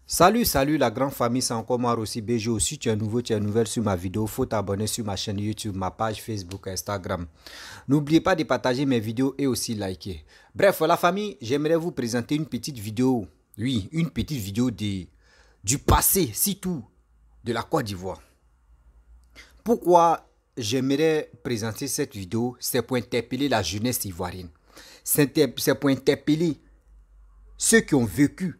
Salut la grande famille, c'est encore moi aussi BG. Aussi, tu es nouveau, tu es nouvelle sur ma vidéo, faut t'abonner sur ma chaîne YouTube, ma page Facebook, Instagram. N'oubliez pas de partager mes vidéos et aussi liker. Bref, la famille, j'aimerais vous présenter une petite vidéo. Oui, une petite vidéo du passé, surtout de la Côte d'Ivoire. Pourquoi j'aimerais présenter cette vidéo? C'est pour interpeller la jeunesse ivoirienne. C'est pour interpeller ceux qui ont vécu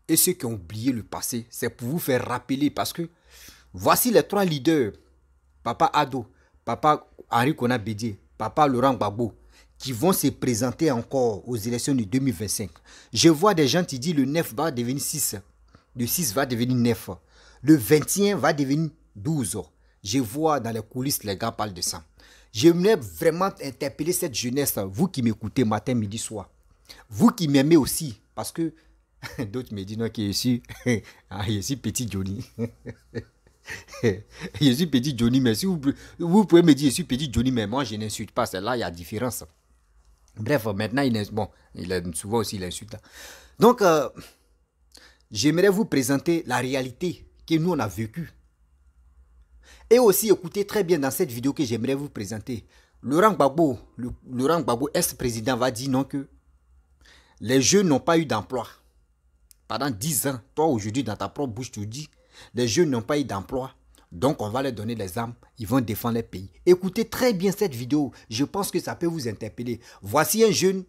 et ceux qui ont oublié le passé. C'est pour vous faire rappeler parce que voici les trois leaders. Papa Ado, Papa Henri Konan Bédié, Papa Laurent Gbagbo, qui vont se présenter encore aux élections de 2025. Je vois des gens qui disent le 9 va devenir 6. Le 6 va devenir 9. Le 21 va devenir 12. Je vois dans les coulisses, les gars parlent de ça. J'aimerais vraiment interpeller cette jeunesse, vous qui m'écoutez matin, midi, soir. Vous qui m'aimez aussi, parce que d'autres me disent non, que je suis petit Johnny. Je suis petit Johnny, mais si vous pouvez me dire je suis petit Johnny, mais moi je n'insulte pas. C'est là il y a différence. Bref, maintenant souvent aussi il insulte. Donc, j'aimerais vous présenter la réalité que nous on a vécue. Et aussi écoutez très bien dans cette vidéo que j'aimerais vous présenter. Laurent Gbagbo, ex-président, va dire non que les jeunes n'ont pas eu d'emploi. Pendant 10 ans, toi aujourd'hui dans ta propre bouche tu dis, les jeunes n'ont pas eu d'emploi, donc on va leur donner les armes, ils vont défendre les pays. Écoutez très bien cette vidéo, je pense que ça peut vous interpeller. Voici un jeune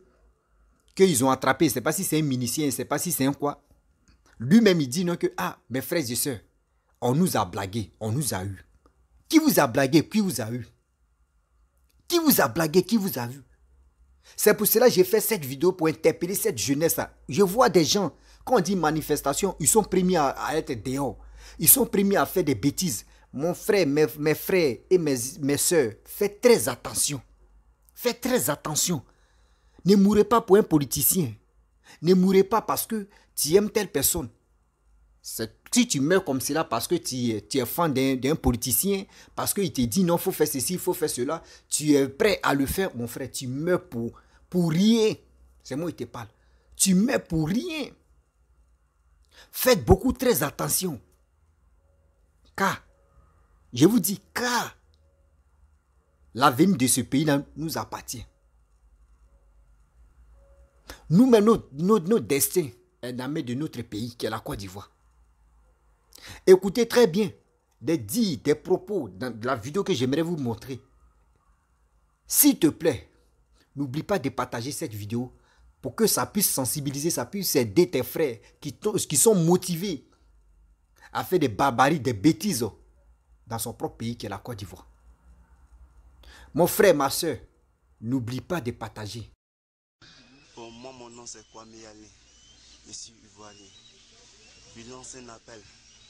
qu'ils ont attrapé, je ne sais pas si c'est un milicien, je ne sais pas si c'est un quoi. Lui-même il dit non que, ah, mes frères et sœurs, on nous a blagué, on nous a eu. Qui vous a blagué, qui vous a eu? Qui vous a blagué, qui vous a eu? C'est pour cela que j'ai fait cette vidéo pour interpeller cette jeunesse-là. Je vois des gens, quand on dit manifestation, ils sont premiers à être dehors. Ils sont premiers à faire des bêtises. Mon frère, mes frères et mes soeurs, faites très attention. Faites très attention. Ne mourrez pas pour un politicien. Ne mourrez pas parce que tu aimes telle personne. Si tu meurs comme cela parce que tu es fan d'un politicien, parce qu'il te dit non, il faut faire ceci, il faut faire cela, tu es prêt à le faire, mon frère, tu meurs pour rien. C'est moi qui te parle. Tu meurs pour rien. Faites beaucoup très attention. Car, je vous dis, car l'avenir de ce pays-là nous appartient. Nous-mêmes, notre destin est dans la main de notre pays, qui est la Côte d'Ivoire. Écoutez très bien des dires, des propos dans la vidéo que j'aimerais vous montrer. S'il te plaît, n'oublie pas de partager cette vidéo pour que ça puisse sensibiliser, ça puisse aider tes frères qui sont motivés à faire des barbaries, des bêtises dans son propre pays qui est la Côte d'Ivoire. Mon frère, ma soeur, n'oublie pas de partager. Pour moi, mon nom c'est Kwame Yale. Je suis ivoirien. Je lance un appel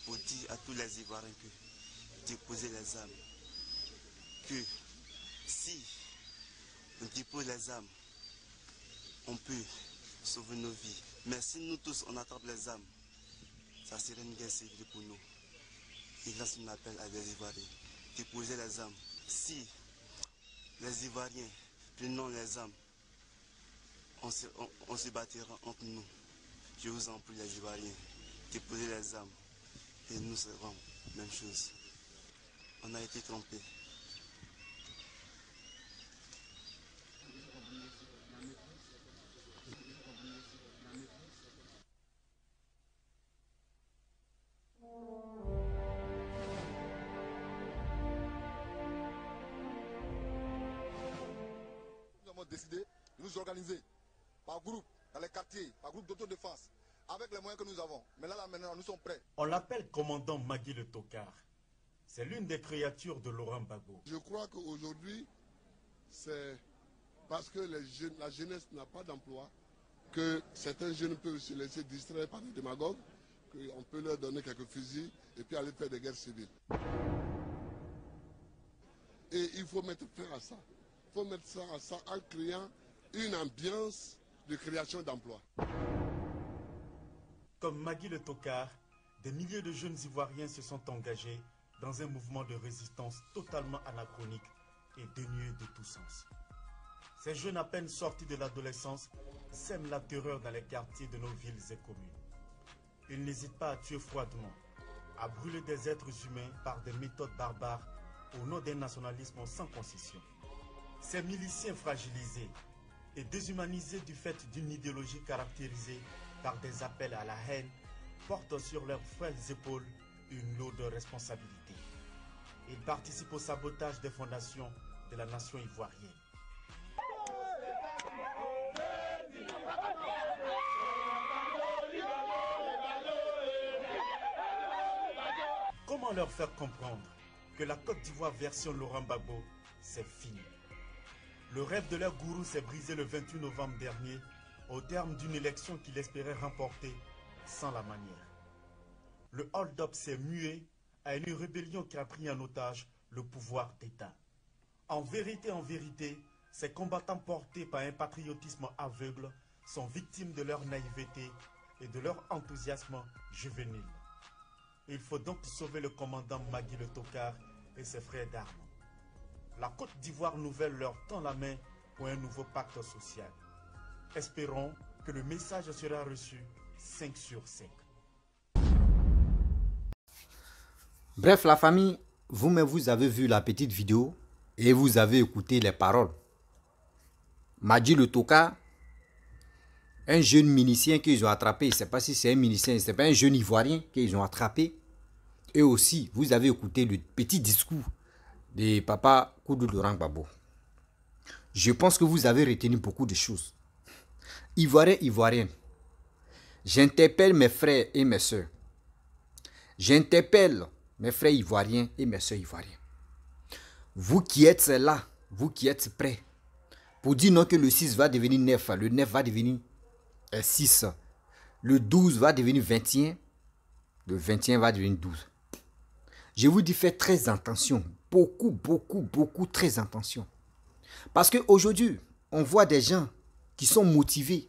pour dire à tous les Ivoiriens que déposer les armes. Que si on dépose les armes, on peut sauver nos vies. Mais si nous tous on attrape les armes, ça serait une guerre civile pour nous. Il lance un appel à les Ivoiriens. Déposer les armes. Si les Ivoiriens prenons les armes, on se battra entre nous. Je vous en prie les Ivoiriens, déposez les armes et nous serons même chose. On a été trompés. Nous avons décidé de nous organiser par groupe, dans les quartiers, par groupe d'autodéfense, avec les moyens que nous avons. Mais là maintenant, nous sommes prêts. On l'appelle commandant Magui le Tocard. C'est l'une des créatures de Laurent Gbagbo. Je crois qu'aujourd'hui, c'est parce que la jeunesse n'a pas d'emploi que certains jeunes peuvent se laisser distraire par des démagogues, qu'on peut leur donner quelques fusils et puis aller faire des guerres civiles. Et il faut mettre fin à ça. Il faut mettre ça à ça en créant une ambiance de création d'emplois. Comme Magui le Tocard, des milliers de jeunes Ivoiriens se sont engagés dans un mouvement de résistance totalement anachronique et dénué de tout sens. Ces jeunes à peine sortis de l'adolescence sèment la terreur dans les quartiers de nos villes et communes. ils n'hésitent pas à tuer froidement, à brûler des êtres humains par des méthodes barbares au nom d'un nationalisme sans concession. Ces miliciens fragilisés et déshumanisés du fait d'une idéologie caractérisée par des appels à la haine portent sur leurs frêles épaules une lourde responsabilité. Ils participent au sabotage des fondations de la nation ivoirienne. Comment leur faire comprendre que la Côte d'Ivoire version Laurent Gbagbo, c'est fini? Le rêve de leur gourou s'est brisé le 28 novembre dernier au terme d'une élection qu'il espérait remporter sans la manière. Le hold-up s'est mué à une rébellion qui a pris en otage le pouvoir d'État. En vérité, ces combattants portés par un patriotisme aveugle sont victimes de leur naïveté et de leur enthousiasme juvénile. Il faut donc sauver le commandant Magui Le Tokar et ses frères d'armes. La Côte d'Ivoire nouvelle leur tend la main pour un nouveau pacte social. Espérons que le message sera reçu 5 sur 5. Bref, la famille, vous-même, vous avez vu la petite vidéo et vous avez écouté les paroles. Magui Le Tokar, un jeune milicien qu'ils ont attrapé, je ne sais pas si c'est un milicien, ce n'est pas un jeune Ivoirien qu'ils ont attrapé. Et aussi, vous avez écouté le petit discours de Papa Koudou Laurent Gbagbo. Je pense que vous avez retenu beaucoup de choses. Ivoiriens, Ivoiriennes, j'interpelle mes frères et mes soeurs. J'interpelle mes frères ivoiriens et mes soeurs ivoiriens. Vous qui êtes là, vous qui êtes prêts, pour dire non que le 6 va devenir 9, le 9 va devenir 6, le 12 va devenir 21, le 21 va devenir 12. Je vous dis, faites très attention, beaucoup, très attention. Parce qu'aujourd'hui, on voit des gens qui sont motivés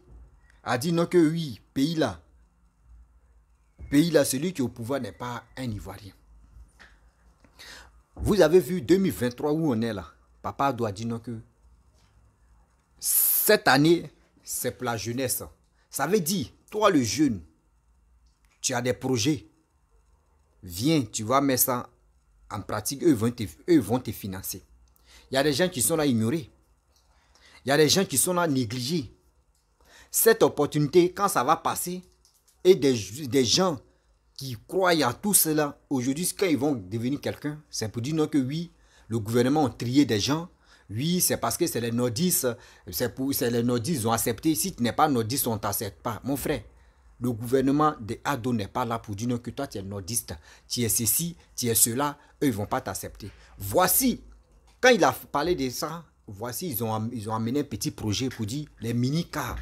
à dire non que oui, pays là, celui qui est au pouvoir n'est pas un Ivoirien. Vous avez vu 2023 où on est là. Papa doit dire non que cette année, c'est pour la jeunesse. Ça veut dire, toi le jeune, tu as des projets. Viens, tu vas mettre ça en pratique, eux vont te financer. Il y a des gens qui sont là ignorés. Il y a des gens qui sont là négligés. Cette opportunité, quand ça va passer, et des gens qui croient en tout cela, aujourd'hui, quand ils vont devenir quelqu'un, c'est pour dire non que oui, le gouvernement a trié des gens. Oui, c'est parce que c'est les nordistes, c'est les nordistes qui ont accepté. Si tu n'es pas nordiste, on ne t'accepte pas. Mon frère, le gouvernement de Ado n'est pas là pour dire non que toi, tu es nordiste. Tu es ceci, tu es cela, eux, ils ne vont pas t'accepter. Voici, quand il a parlé de ça, voici, ils ont amené un petit projet pour dire les mini-cars.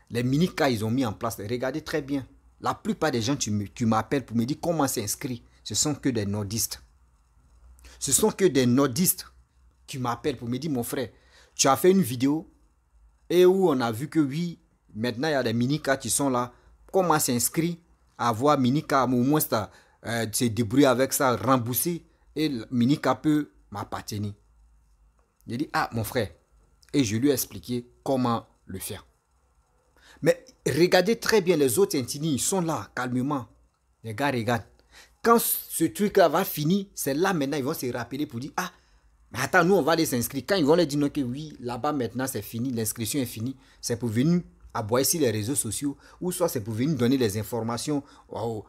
Les mini-cars, ils ont mis en place. Regardez très bien. La plupart des gens qui m'appellent pour me dire comment s'inscrire, ce sont que des nordistes. Ce sont que des nordistes qui m'appellent pour me dire, mon frère, tu as fait une vidéo et où on a vu que oui, maintenant il y a des mini-cars qui sont là. Comment s'inscrire, avoir mini-car, au moins se débrouiller avec ça, rembourser et le mini-car peut m'appartenir. J'ai dit, ah mon frère, et je lui ai expliqué comment le faire. Mais regardez très bien les autres intinis, ils sont là, calmement. Les gars, regardent. Quand ce truc-là va finir, c'est là maintenant, ils vont se rappeler pour dire, ah, mais attends, nous, on va aller s'inscrire. Quand ils vont leur dire non, que oui, là-bas, maintenant, c'est fini, l'inscription est finie, c'est pour venir aboyer sur les réseaux sociaux, ou soit c'est pour venir donner les informations aux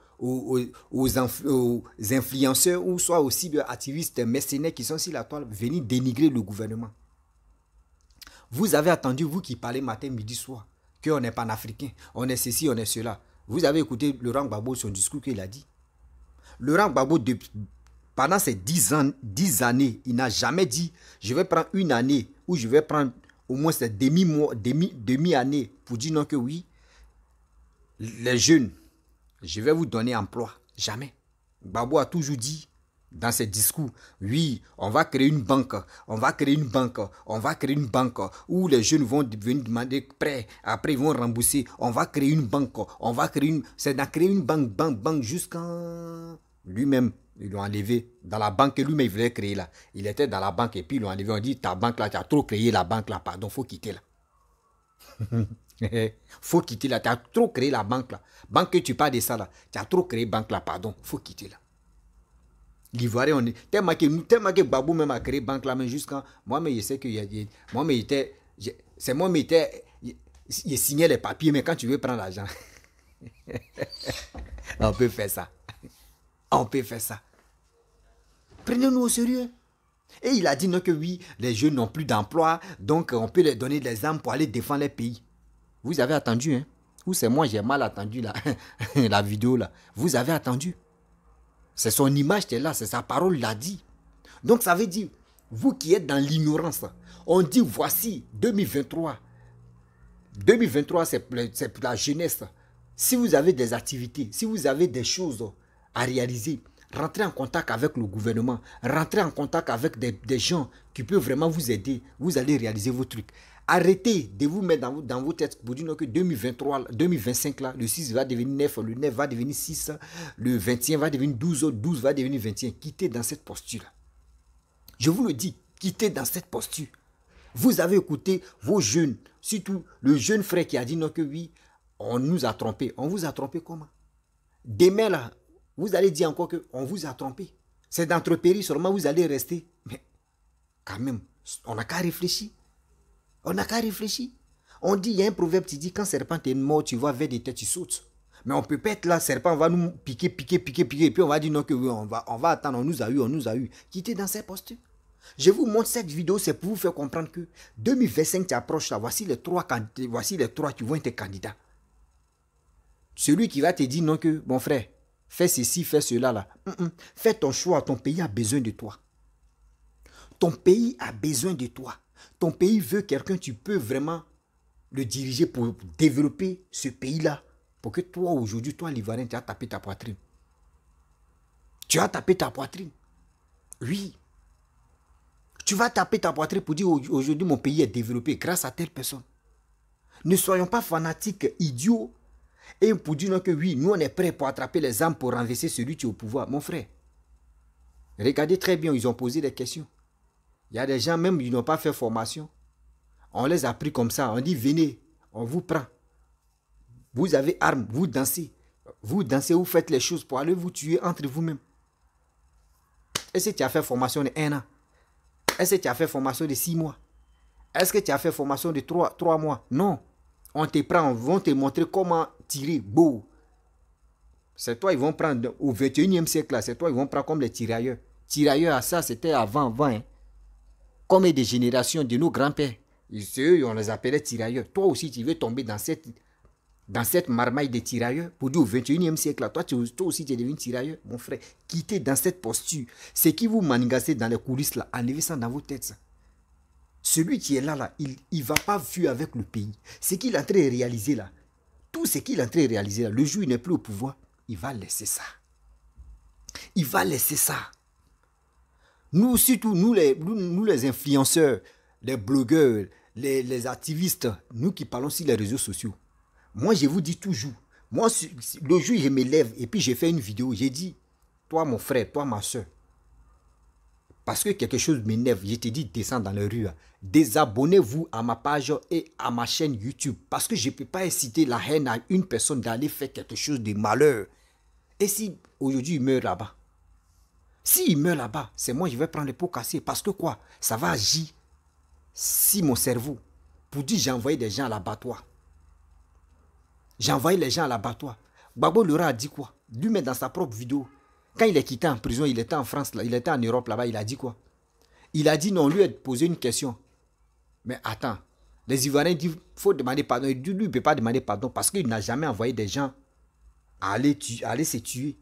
influenceurs, ou soit aux cyberactivistes mercenaires qui sont sur la toile, venir dénigrer le gouvernement. Vous avez attendu, vous qui parlez matin, midi, soir, qu'on est panafricain, on est ceci, on est cela. Vous avez écouté Laurent Gbagbo, son discours qu'il a dit. Laurent Gbagbo, pendant ces 10 années, il n'a jamais dit, je vais prendre une année, ou je vais prendre au moins cette demi-année pour dire non que oui, les jeunes, je vais vous donner emploi. Jamais. Gbagbo a toujours dit dans ses discours, oui, on va créer une banque, on va créer une banque où les jeunes vont venir demander prêt, après ils vont rembourser, on va créer une banque, c'est de créer une banque jusqu'à lui-même. Ils l'ont enlevé dans la banque que lui-même il voulait créer là. Il était dans la banque et puis ils l'ont enlevé. On dit, ta banque là, tu as trop créé la banque là, pardon, il faut quitter là. Faut quitter là. Tu as trop créé la banque là. Banque que tu parles de ça là. Tu as trop créé banque là, pardon. Faut quitter là. L'Ivoirien, on est. Tellement que Babou même a créé banque là, mais jusqu'à. Moi, mais je sais que. Moi, mais il était. C'est moi, mais il était. Il signait les papiers, mais quand tu veux prendre l'argent. On peut faire ça. On peut faire ça. Prenez-nous au sérieux. Et il a dit non que oui, les jeunes n'ont plus d'emploi, donc on peut leur donner des armes pour aller défendre les pays. Vous avez attendu, hein? Ou c'est moi, j'ai mal attendu là, la vidéo là. Vous avez attendu. C'est son image qui est là, c'est sa parole l'a dit. Donc ça veut dire, vous qui êtes dans l'ignorance, on dit voici 2023. 2023, c'est pour la jeunesse. Si vous avez des activités, si vous avez des choses à réaliser, rentrez en contact avec le gouvernement, rentrez en contact avec des gens qui peuvent vraiment vous aider. Vous allez réaliser vos trucs. Arrêtez de vous mettre dans vos têtes pour dire que 2023, 2025, là, le 6 va devenir 9, le 9 va devenir 6, le 21 va devenir 12, le 12 va devenir 21. Quittez dans cette posture-là. Je vous le dis, quittez dans cette posture. Vous avez écouté vos jeunes, surtout le jeune frère qui a dit non que oui, on nous a trompés. On vous a trompé comment? Demain, là, vous allez dire encore qu'on vous a trompé. C'est d'entrepérir seulement, vous allez rester. Mais quand même, on n'a qu'à réfléchir. On n'a qu'à réfléchir. On dit, il y a un proverbe qui dit, quand serpent est mort, tu vois vers des têtes, tu sautes. Mais on peut pas être là, serpent va nous piquer, et puis on va dire non que oui, on va attendre, on nous a eu. Quittez dans cette posture. Je vous montre cette vidéo, c'est pour vous faire comprendre que 2025 tu approches là, voici les trois qui vont être candidats. Celui qui va te dire non que, mon frère, fais ceci, fais cela là. Fais ton choix, ton pays a besoin de toi. Ton pays a besoin de toi. Ton pays veut quelqu'un, tu peux vraiment le diriger pour développer ce pays-là. Pour que toi, aujourd'hui, toi, l'Ivoirien, tu as tapé ta poitrine. Tu as tapé ta poitrine. Oui. Tu vas taper ta poitrine pour dire aujourd'hui, mon pays est développé grâce à telle personne. Ne soyons pas fanatiques, idiots. Et pour dire non que oui, nous on est prêts pour attraper les armes pour renverser celui qui est au pouvoir. Mon frère, regardez très bien, ils ont posé des questions. Il y a des gens même, ils n'ont pas fait formation. On les a pris comme ça, on dit venez, on vous prend. Vous avez armes, vous dansez. Vous dansez, vous faites les choses pour aller vous tuer entre vous-même. Est-ce que tu as fait formation de 1 an? Est-ce que tu as fait formation de 6 mois? Est-ce que tu as fait formation de 3 mois? Non. On te prend, on va te montrer comment tirer beau. C'est toi, ils vont prendre au 21e siècle, là, c'est toi, ils vont prendre comme les tirailleurs. Tirailleurs, à ça, c'était avant. Hein. Comme des générations de nos grands-pères. C'est eux, on les appelait tirailleurs. Toi aussi, tu veux tomber dans cette marmaille des tirailleurs. Pour dire au 21e siècle, là, toi aussi, tu es devenu tirailleur, mon frère. Quittez dans cette posture. Ce qui vous manigassez dans les coulisses, là, enlevez ça dans vos têtes. Ça. Celui qui est là, il ne va pas fuir avec le pays. Ce qu'il est en train de réaliser là, tout ce qu'il est en train de réaliser là, le jour où il n'est plus au pouvoir, il va laisser ça. Il va laisser ça. Nous, surtout, nous les influenceurs, les blogueurs, les activistes, nous qui parlons sur les réseaux sociaux, moi, je vous dis toujours, moi, le jour où je me lève et puis j'ai fait une vidéo, j'ai dit, toi mon frère, toi ma soeur, parce que quelque chose m'énerve, je te dis, descends dans les rues, désabonnez-vous à ma page et à ma chaîne YouTube, parce que je ne peux pas inciter la haine à une personne d'aller faire quelque chose de malheur. Et si aujourd'hui il meurt là-bas, s'il meurt là-bas, c'est moi, je vais prendre les pots cassés, parce que quoi, ça va agir si mon cerveau, pour dire j'ai envoyé des gens à l'abattoir. J'ai envoyé les gens à l'abattoir. Gbagbo Lora a dit quoi? Lui-même dans sa propre vidéo. Quand il est quitté en prison, il était en France, là, il était en Europe là-bas, il a dit quoi? Il a dit non, lui a posé une question. Mais attends, les Ivoiriens disent qu'il faut demander pardon. Lui, il ne peut pas demander pardon parce qu'il n'a jamais envoyé des gens à aller se tuer.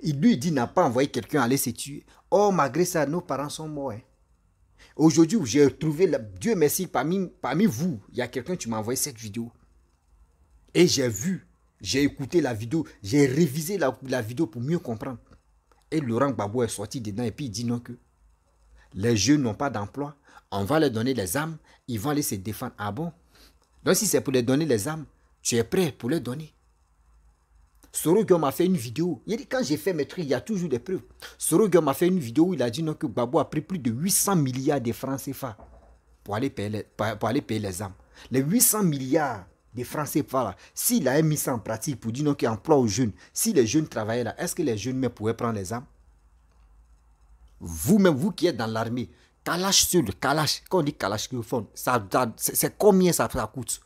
Lui, il dit qu'il n'a pas envoyé quelqu'un à aller se tuer. Oh, malgré ça, nos parents sont morts. Hein. Aujourd'hui, j'ai trouvé, Dieu merci, parmi vous, il y a quelqu'un qui m'a envoyé cette vidéo. Et j'ai vu, j'ai écouté la vidéo, j'ai révisé la vidéo pour mieux comprendre. Et Laurent Gbagbo est sorti dedans et puis il dit non que les jeunes n'ont pas d'emploi, on va leur donner les armes, ils vont aller se défendre. Ah bon? Donc si c'est pour leur donner les armes, tu es prêt pour les donner? Soro m'a fait une vidéo. Il dit quand j'ai fait mes trucs, il y a toujours des preuves. Soro m'a fait une vidéo où il a dit non que Gbagbo a pris plus de 800 milliards de francs CFA pour aller payer les armes. Les 800 milliards de francs CFA là, s'il a mis ça en pratique pour dire non, qu'il emploie aux jeunes, si les jeunes travaillaient là, est-ce que les jeunes même pouvaient prendre les armes? Vous-même, vous qui êtes dans l'armée, Kalash sur le Kalash, quand on dit Kalash, c'est combien ça coûte?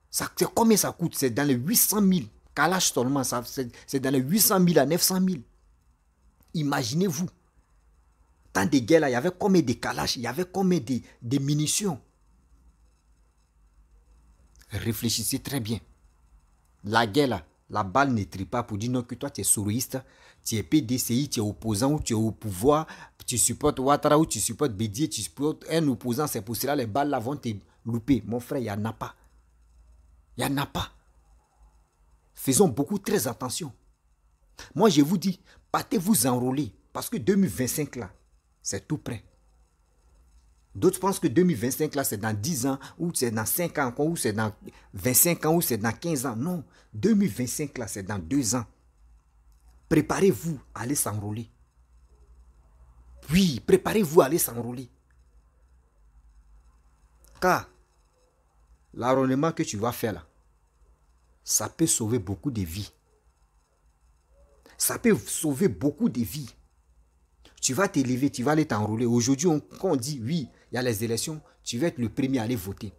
C'est combien ça coûte? C'est dans les 800 000. Kalash seulement, c'est dans les 800 000 à 900 000. Imaginez-vous. Dans des guerres là, il y avait combien de Kalash? Il y avait combien de munitions? Réfléchissez très bien. La guerre là, la balle ne trie pas pour dire non que toi tu es souroïste, tu es PDCI, tu es opposant ou tu es au pouvoir, tu supportes Ouattara ou tu supportes Bédié, tu supportes un opposant, c'est pour cela les balles là vont te louper. Mon frère, il n'y en a pas. Il n'y en a pas. Faisons beaucoup très attention. Moi je vous dis, partez vous enrôler parce que 2025 là, c'est tout près. D'autres pensent que 2025 là c'est dans 10 ans, ou c'est dans 5 ans, ou c'est dans 25 ans, ou c'est dans 15 ans. Non, 2025 là c'est dans 2 ans. Préparez-vous à aller s'enrôler. Oui, préparez-vous à aller s'enrôler. Car l'enrôlement que tu vas faire là, ça peut sauver beaucoup de vies. Ça peut sauver beaucoup de vies. Tu vas t'élever, tu vas aller t'enrôler. Aujourd'hui, quand on dit oui, il y a les élections, tu vas être le premier à aller voter.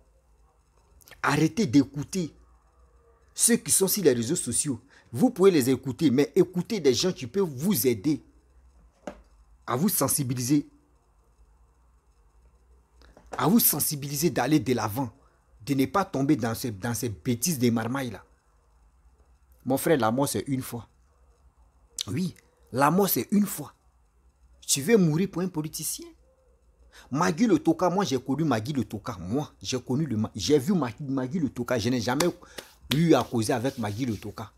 Arrêtez d'écouter ceux qui sont sur les réseaux sociaux. Vous pouvez les écouter, mais écoutez des gens qui peuvent vous aider à vous sensibiliser. À vous sensibiliser d'aller de l'avant, de ne pas tomber dans ces bêtises des marmailles là. Mon frère, la mort c'est une fois. Oui, la mort c'est une fois. Tu veux mourir pour un politicien? Magui le Toka, moi j'ai connu Magui le Toka. Moi, j'ai vu Magui le Toka. Je n'ai jamais eu à causer avec Magui le Toka.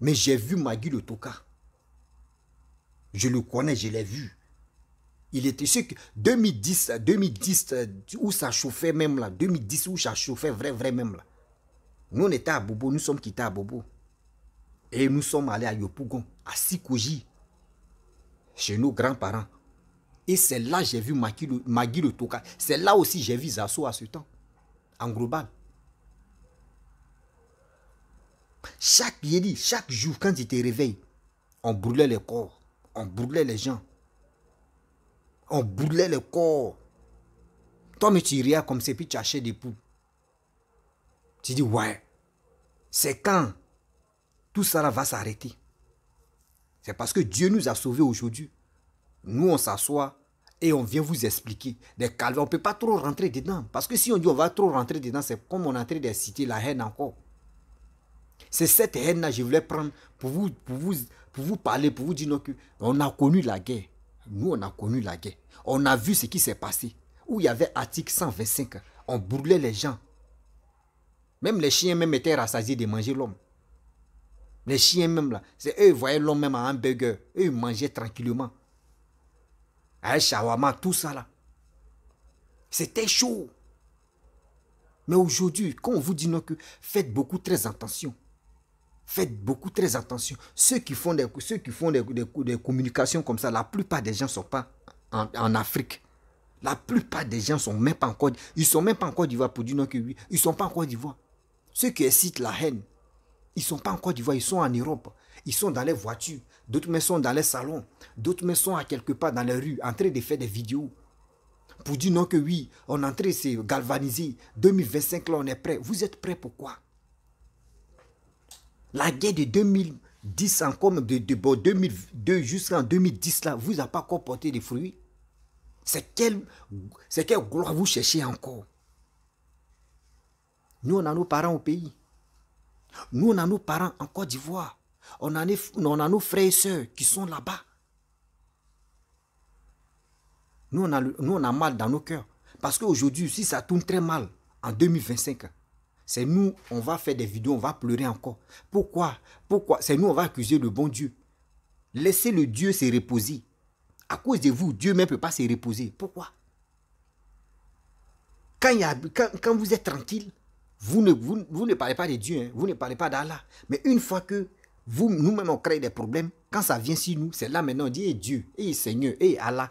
Mais j'ai vu Magui le Toka. Je le connais, je l'ai vu. Il était sûr que 2010 où ça chauffait même là. 2010 où ça chauffait vrai même là. Nous on était à Bobo, nous sommes quittés à Bobo. Et nous sommes allés à Yopougon, à Sikoji, chez nos grands-parents. Et c'est là que j'ai vu Magui le Toka. C'est là aussi j'ai vu Zasso à ce temps. En global. Chaque jour, quand tu te réveilles, on brûlait les corps. On brûlait les gens. On brûlait les corps. Toi, mais tu riais comme ça, puis tu achètes des poules. Tu dis, ouais, c'est quand tout ça là va s'arrêter. C'est parce que Dieu nous a sauvés aujourd'hui. Nous, on s'assoit et on vient vous expliquer des calvaires. On ne peut pas trop rentrer dedans. Parce que si on dit on va trop rentrer dedans, c'est comme on est en train de citer la haine encore. C'est cette haine-là que je voulais prendre pour vous parler, pour vous dire qu'on a connu la guerre. Nous, on a connu la guerre. On a vu ce qui s'est passé. Où il y avait article 125. On brûlait les gens. Même les chiens même étaient rassasiés de manger l'homme. Les chiens même là, c'est eux, ils voyaient l'homme même en hamburger. Eux, ils mangeaient tranquillement. Un shawarma, tout ça là. C'était chaud. Mais aujourd'hui, quand on vous dit non, que faites beaucoup très attention. Faites beaucoup très attention. Ceux qui font des communications comme ça, la plupart des gens ne sont pas en Afrique. La plupart des gens ne sont même pas encore. Ils ne sont même pas en Côte d'Ivoire pour dire non que oui. Ils ne sont pas en Côte d'Ivoire. Ceux qui incitent la haine, ils ne sont pas en Côte d'Ivoire, ils sont en Europe. Ils sont dans les voitures. D'autres mais sont dans les salons. D'autres mais sont à quelque part dans les rues en train de faire des vidéos. Pour dire non que oui, on est en train de se galvaniser. 2025 là, on est prêt. Vous êtes prêts pour quoi? La guerre de 2010 encore, de 2002 jusqu'en 2010 là, vous n'avez pas encore porté des fruits. C'est quelle gloire vous cherchez encore? Nous, on a nos parents au pays. Nous, on a nos parents en Côte d'Ivoire. On a nos frères et sœurs qui sont là-bas. Nous, on a mal dans nos cœurs. Parce qu'aujourd'hui, si ça tourne très mal, en 2025, c'est nous, on va faire des vidéos, on va pleurer encore. Pourquoi? C'est nous, on va accuser le bon Dieu. Laissez le Dieu se reposer. À cause de vous, Dieu même ne peut pas se reposer. Pourquoi? Quand vous êtes tranquille, vous ne parlez pas de Dieu, hein, vous ne parlez pas d'Allah. Mais une fois que nous-mêmes on crée des problèmes, quand ça vient sur nous, c'est là maintenant on dit, Dieu, Seigneur, Allah.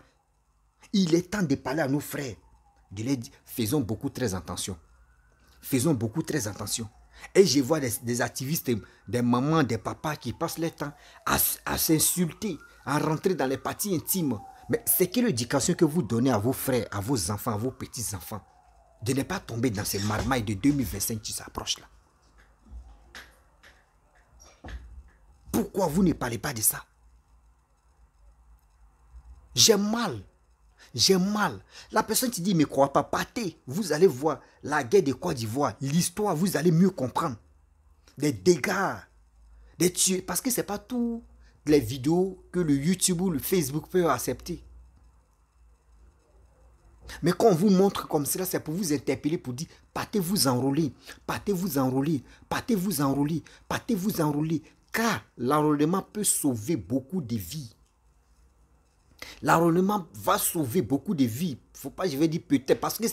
Il est temps de parler à nos frères. de leur dire, faisons beaucoup très attention. Faisons beaucoup très attention. Et je vois des activistes, des mamans, des papas qui passent leur temps à s'insulter, à rentrer dans les parties intimes. Mais c'est quelle éducation que vous donnez à vos frères, à vos enfants, à vos petits-enfants, de ne pas tomber dans ces marmailles de 2025 qui s'approchent là? Pourquoi vous ne parlez pas de ça? J'ai mal. J'ai mal. La personne qui dit, ne me crois pas, partez. Vous allez voir la guerre de Côte d'Ivoire, l'histoire, vous allez mieux comprendre. Des dégâts, des tués. Parce que ce n'est pas toutes les vidéos que le YouTube ou le Facebook peut accepter. Mais quand on vous montre comme cela, c'est pour vous interpeller, pour dire, partez vous enrôler, partez vous enrôler, partez vous enrôler, partez vous enrôler. Car l'enrôlement peut sauver beaucoup de vies. L'enrôlement va sauver beaucoup de vies. Faut pas, je vais dire peut-être, parce que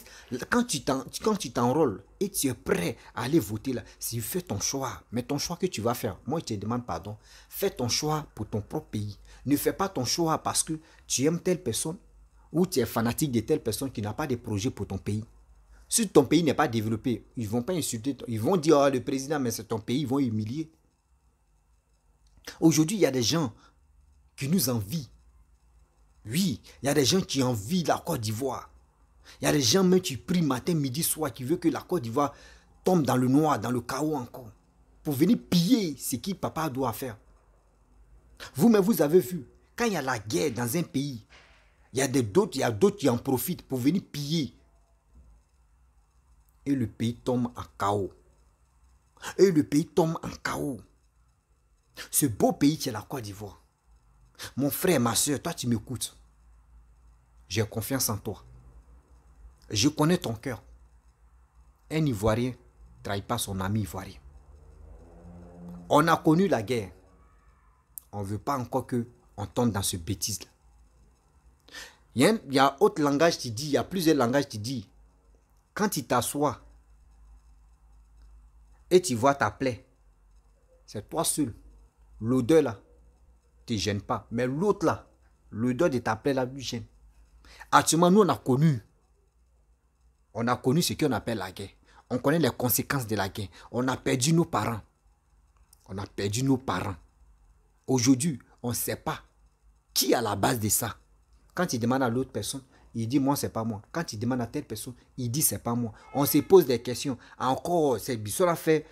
quand tu t'enrôles et tu es prêt à aller voter là, si tu fais ton choix, mais ton choix que tu vas faire, moi je te demande pardon, fais ton choix pour ton propre pays. Ne fais pas ton choix parce que tu aimes telle personne ou tu es fanatique de telle personne qui n'a pas de projet pour ton pays. Si ton pays n'est pas développé, ils ne vont pas insulter, ils vont dire, oh, le président, mais c'est ton pays, ils vont humilier. Aujourd'hui, il y a des gens qui nous envient. Oui, il y a des gens qui envient la Côte d'Ivoire. Il y a des gens même qui prient matin, midi, soir, qui veulent que la Côte d'Ivoire tombe dans le noir, dans le chaos encore. Pour venir piller ce que papa doit faire. Vous-même, vous avez vu, quand il y a la guerre dans un pays, il y a d'autres qui en profitent pour venir piller. Et le pays tombe en chaos. Et le pays tombe en chaos. Ce beau pays qui est la Côte d'Ivoire. Mon frère, ma soeur, toi tu m'écoutes. J'ai confiance en toi. Je connais ton cœur. Un Ivoirien ne trahit pas son ami ivoirien. On a connu la guerre. On ne veut pas encore qu'on tombe dans ce bêtise-là. Il y a autre langage qui dit, il y a plusieurs langages qui dit, quand tu t'assois et tu vois ta plaie, c'est toi seul. L'odeur là, ne te gêne pas. Mais l'autre là, l'odeur de ta plaie là, lui gêne. Actuellement, nous, on a connu ce qu'on appelle la guerre. On connaît les conséquences de la guerre. On a perdu nos parents. On a perdu nos parents. Aujourd'hui, on ne sait pas qui est à la base de ça. Quand il demande à l'autre personne, il dit, moi, c'est pas moi. Quand il demande à telle personne, il dit, c'est pas moi. On se pose des questions. Encore, c'est Bissot a fait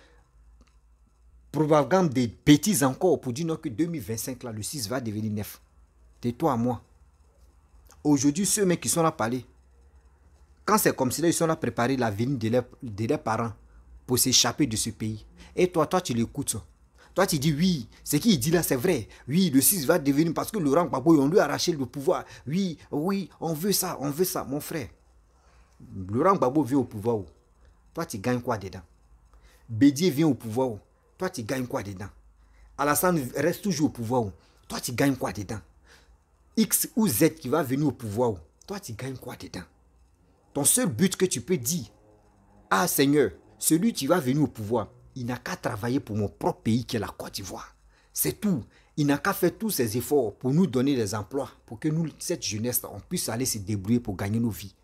propagande des bêtises encore pour dire non, que 2025, là, le 6 va devenir 9. De toi à moi. Aujourd'hui, ceux mecs qui sont là parler, quand c'est comme ça, ils sont là préparer la venue de leurs parents pour s'échapper de ce pays. Et toi tu l'écoutes. Toi, tu dis oui, ce qu'il dit là, c'est vrai. Oui, le 6 va devenir parce que Laurent Gbagbo, on lui a arraché le pouvoir. Oui, on veut ça, mon frère. Laurent Gbagbo vient au pouvoir. Toi, tu gagnes quoi dedans? Bédier vient au pouvoir. Toi, tu gagnes quoi dedans? Alassane reste toujours au pouvoir. Toi, tu gagnes quoi dedans? X ou Z qui va venir au pouvoir. Toi, tu gagnes quoi dedans? Ton seul but que tu peux dire, ah Seigneur, celui qui va venir au pouvoir, il n'a qu'à travailler pour mon propre pays qui est la Côte d'Ivoire. C'est tout. Il n'a qu'à faire tous ses efforts pour nous donner des emplois, pour que nous, cette jeunesse, on puisse aller se débrouiller pour gagner nos vies.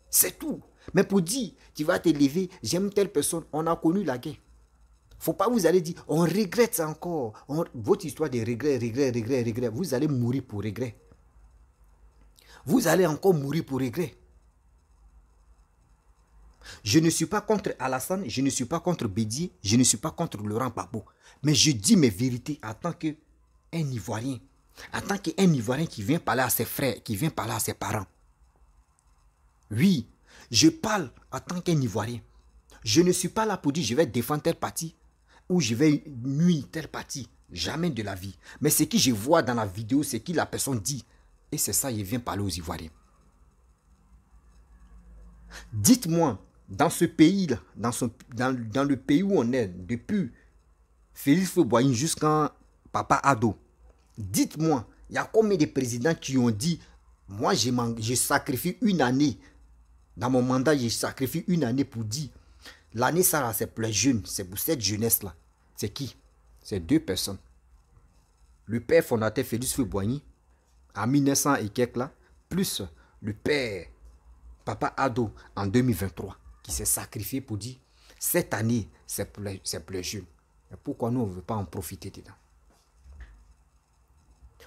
C'est tout. Mais pour dire, tu vas te lever, j'aime telle personne, on a connu la guerre. Faut pas vous allez dire, on regrette ça encore. Votre histoire de regret, vous allez mourir pour regret. Vous allez encore mourir pour regret. Je ne suis pas contre Alassane, je ne suis pas contre Bédier, je ne suis pas contre Laurent Gbagbo. Mais je dis mes vérités en tant qu'un Ivoirien. En tant qu'un Ivoirien qui vient parler à ses frères, qui vient parler à ses parents. Oui, je parle en tant qu'un Ivoirien. Je ne suis pas là pour dire je vais défendre tel parti ou je vais nuire tel parti. Jamais de la vie. Mais ce que je vois dans la vidéo, c'est ce que la personne dit. Et c'est ça, il vient parler aux Ivoiriens. Dites-moi, dans ce pays-là, dans le pays où on est, depuis Félix Houphouët-Boigny jusqu'à Papa Ado, dites-moi, il y a combien de présidents qui ont dit, moi je sacrifie une année, dans mon mandat, je sacrifie une année pour dire, l'année ça c'est pour les jeunes, c'est pour cette jeunesse-là. C'est qui? C'est deux personnes. Le père fondateur Félix Houphouët-Boigny, en 1900 et quelques là, plus le père Papa Ado, en 2023, qui s'est sacrifié pour dire, cette année, c'est pour les jeunes. Mais pourquoi nous, on ne veut pas en profiter dedans?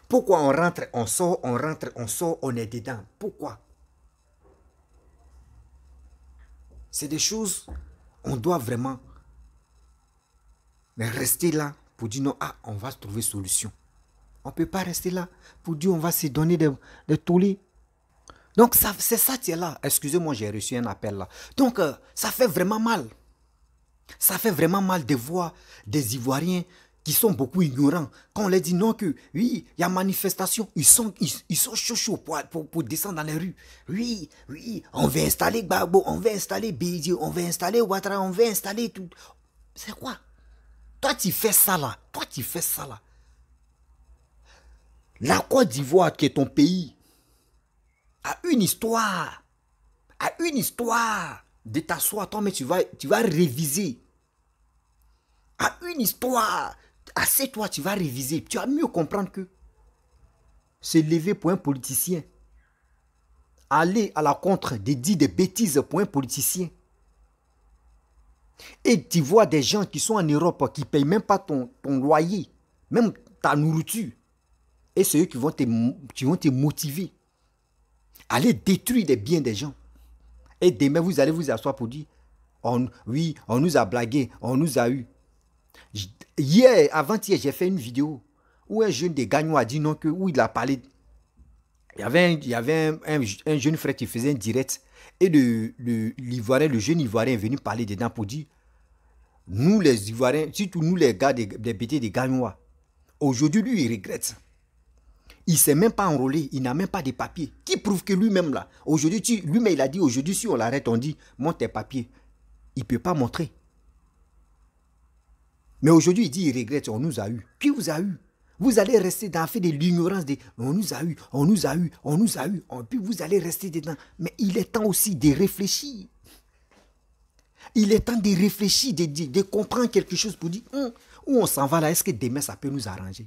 Pourquoi on rentre, on sort, on rentre, on sort, on est dedans? Pourquoi? C'est des choses, on doit vraiment rester là pour dire non, ah, on va trouver solution. On ne peut pas rester là pour dire on va se donner des tollés. Donc, c'est ça qui est là. Excusez-moi, j'ai reçu un appel là. Donc, ça fait vraiment mal. Ça fait vraiment mal de voir des Ivoiriens qui sont beaucoup ignorants. Quand on leur dit non, que oui, il y a manifestation, ils sont chauds pour descendre dans les rues. Oui, oui, on veut installer Gbagbo, on veut installer Bédié, on veut installer Ouattara, on veut installer tout. C'est quoi? Toi, tu fais ça là. Toi, tu fais ça là. La Côte d'Ivoire, qui est ton pays, a une histoire. A une histoire de t'asseoir, toi, mais tu vas réviser. A une histoire. Assieds-toi, tu vas réviser. Tu vas mieux comprendre que se lever pour un politicien, aller à la contre de dire des bêtises pour un politicien. Et tu vois des gens qui sont en Europe qui ne payent même pas ton loyer, même ta nourriture. Et c'est eux qui vont te motiver à aller détruire les biens des gens. Et demain, vous allez vous asseoir pour dire, oui, on nous a blagué, on nous a eu. Hier, avant-hier, j'ai fait une vidéo où un jeune des Gagnois a dit non, où il a parlé. Il y avait un jeune frère qui faisait un direct. Et le jeune Ivoirien est venu parler dedans pour dire, nous les Ivoiriens, surtout nous les gars des BT des Gagnois, aujourd'hui, lui, il regrette. Il ne s'est même pas enrôlé, il n'a même pas de papiers. Qui prouve que lui-même là, aujourd'hui, lui-même il a dit, aujourd'hui, si on l'arrête, on dit, montre tes papiers. Il ne peut pas montrer. Mais aujourd'hui, il dit, il regrette, on nous a eu. Qui vous a eu? Vous allez rester dans fait de l'ignorance de, on nous a eu, on nous a eu, on nous a eu. Puis vous allez rester dedans. Mais il est temps aussi de réfléchir. Il est temps de réfléchir, de comprendre quelque chose pour dire, où on s'en va là, est-ce que demain ça peut nous arranger?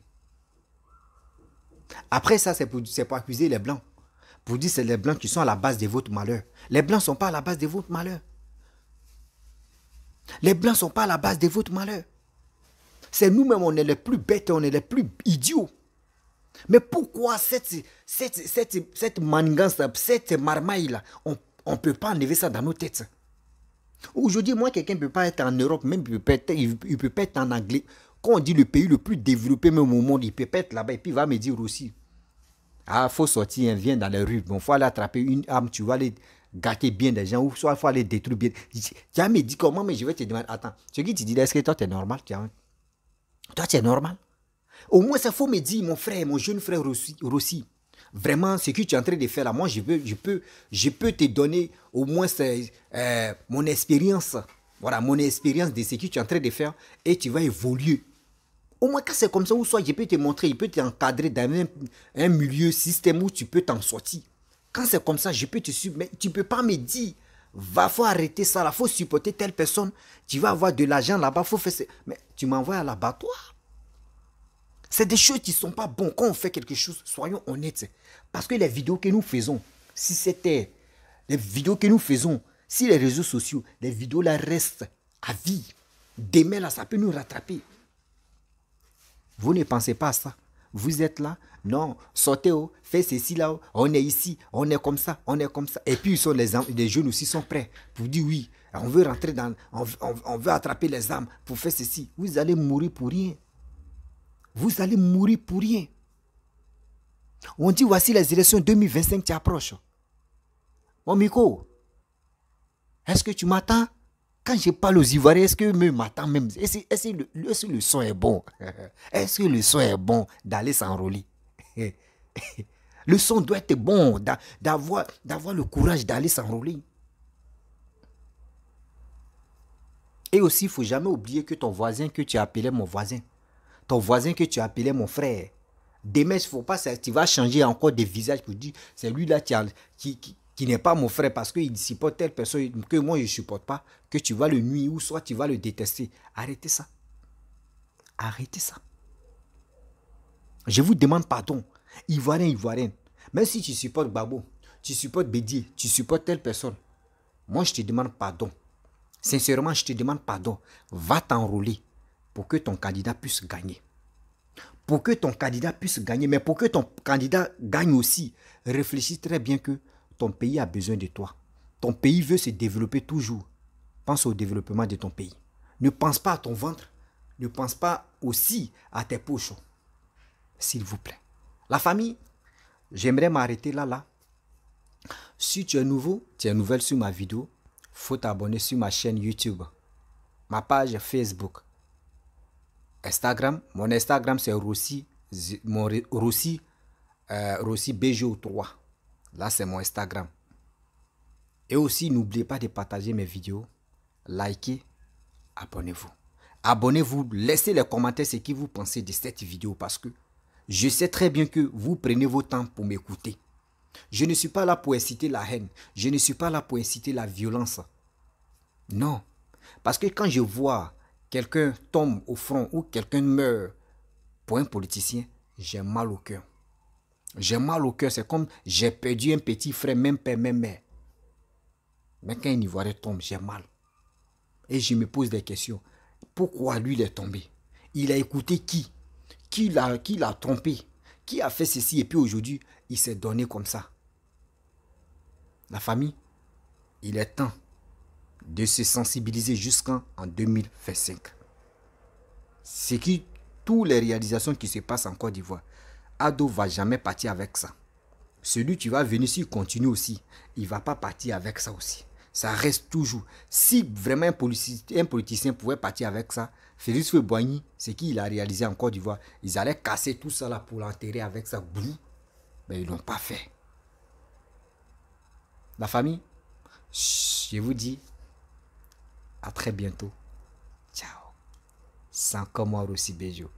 Après ça, c'est pour accuser les Blancs. Pour dire que c'est les Blancs qui sont à la base de votre malheur. Les Blancs ne sont pas à la base de votre malheur. Les Blancs ne sont pas à la base de votre malheur. C'est nous-mêmes, on est les plus bêtes, on est les plus idiots. Mais pourquoi cette manigance, cette marmaille-là, on ne peut pas enlever ça dans nos têtes? Aujourd'hui, moi, quelqu'un ne peut pas être en Europe, même il ne peut pas être en anglais. Quand on dit le pays le plus développé même au monde, il peut pas être là-bas et puis il va me dire aussi, ah, il faut sortir, viens dans les rues, il faut aller attraper une arme, tu vas aller gâter bien des gens, ou soit il faut aller détruire bien. Tu vas me dire comment, mais je vais te demander, attends, ce qui te dit, est-ce que toi tu es normal? Toi tu es normal? Au moins, ça faut me dire, mon frère, mon jeune frère Rossi, vraiment, ce que tu es en train de faire là, moi, je peux te donner au moins mon expérience. Voilà, mon expérience de ce que tu es en train de faire et tu vas évoluer. Au moins, quand c'est comme ça, ou soit je peux te montrer, il peut t'encadrer dans un milieu, système où tu peux t'en sortir. Quand c'est comme ça, je peux te suivre, mais tu ne peux pas me dire, faut arrêter ça, il faut supporter telle personne, tu vas avoir de l'argent là-bas, faut faire ça. Mais tu m'envoies à l'abattoir. C'est des choses qui ne sont pas bonnes. Quand on fait quelque chose, soyons honnêtes. Parce que les vidéos que nous faisons, si c'était les vidéos que nous faisons, si les réseaux sociaux, les vidéos là restent à vie, demain là, ça peut nous rattraper. Vous ne pensez pas à ça. Vous êtes là, non, sortez, faites ceci là, on est ici, on est comme ça, on est comme ça. Et puis les jeunes aussi sont prêts pour dire oui, on veut rentrer dans, on veut attraper les armes pour faire ceci. Vous allez mourir pour rien. Vous allez mourir pour rien. On dit voici les élections 2025 qui approchent. Mon Miko, est-ce que tu m'attends? Quand je parle aux Ivoiriens, est-ce que me m'attend même? Est-ce que le son est bon? Est-ce que le son est bon d'aller s'enrôler? Le son doit être bon, d'avoir le courage d'aller s'enrôler. Et aussi, il ne faut jamais oublier que ton voisin que tu appelais mon voisin, ton voisin que tu appelais mon frère, demain, il ne faut pas, tu vas changer encore de visage pour dire, c'est lui là qui n'est pas mon frère parce qu'il supporte telle personne que moi je ne supporte pas, que tu vas le nuire ou soit tu vas le détester. Arrêtez ça. Arrêtez ça. Je vous demande pardon. Ivoirien. Même si tu supportes Gbagbo, tu supportes Bédier, tu supportes telle personne. Moi, je te demande pardon. Sincèrement, je te demande pardon. Va t'enrôler pour que ton candidat puisse gagner. Pour que ton candidat puisse gagner, mais pour que ton candidat gagne aussi, réfléchis très bien que ton pays a besoin de toi. Ton pays veut se développer toujours. Pense au développement de ton pays. Ne pense pas à ton ventre. Ne pense pas aussi à tes poches. S'il vous plaît. La famille, j'aimerais m'arrêter là. Si tu es nouveau, tu es nouvelle sur ma vidéo, faut t'abonner sur ma chaîne YouTube, ma page Facebook, Instagram. Mon Instagram c'est Rossi BGO3. Là c'est mon Instagram. Et aussi n'oubliez pas de partager mes vidéos, likez, abonnez-vous. Abonnez-vous, laissez les commentaires ce que vous pensez de cette vidéo parce que je sais très bien que vous prenez vos temps pour m'écouter. Je ne suis pas là pour inciter la haine. Je ne suis pas là pour inciter la violence. Non. Parce que quand je vois quelqu'un tombe au front ou quelqu'un meurt pour un politicien, j'ai mal au cœur. J'ai mal au cœur. C'est comme j'ai perdu un petit frère, même père, même mère. Mais quand un Ivoirien tombe, j'ai mal. Et je me pose des questions. Pourquoi lui il est tombé? Il a écouté qui? Qui l'a trompé? Qui a fait ceci et puis aujourd'hui, il s'est donné comme ça. La famille, il est temps de se sensibiliser jusqu'en 2025. C'est qui toutes les réalisations qui se passent en Côte d'Ivoire, Ado ne va jamais partir avec ça. Celui qui va venir, s'il continue aussi, il ne va pas partir avec ça aussi. Ça reste toujours. Si vraiment un politicien pouvait partir avec ça, Félix Houphouët-Boigny, ce qu'il a réalisé en Côte d'Ivoire, ils allaient casser tout ça là pour l'enterrer avec ça. Mais ils ne l'ont pas fait. La famille, je vous dis à très bientôt. Ciao. Sans comment aussi Béjo.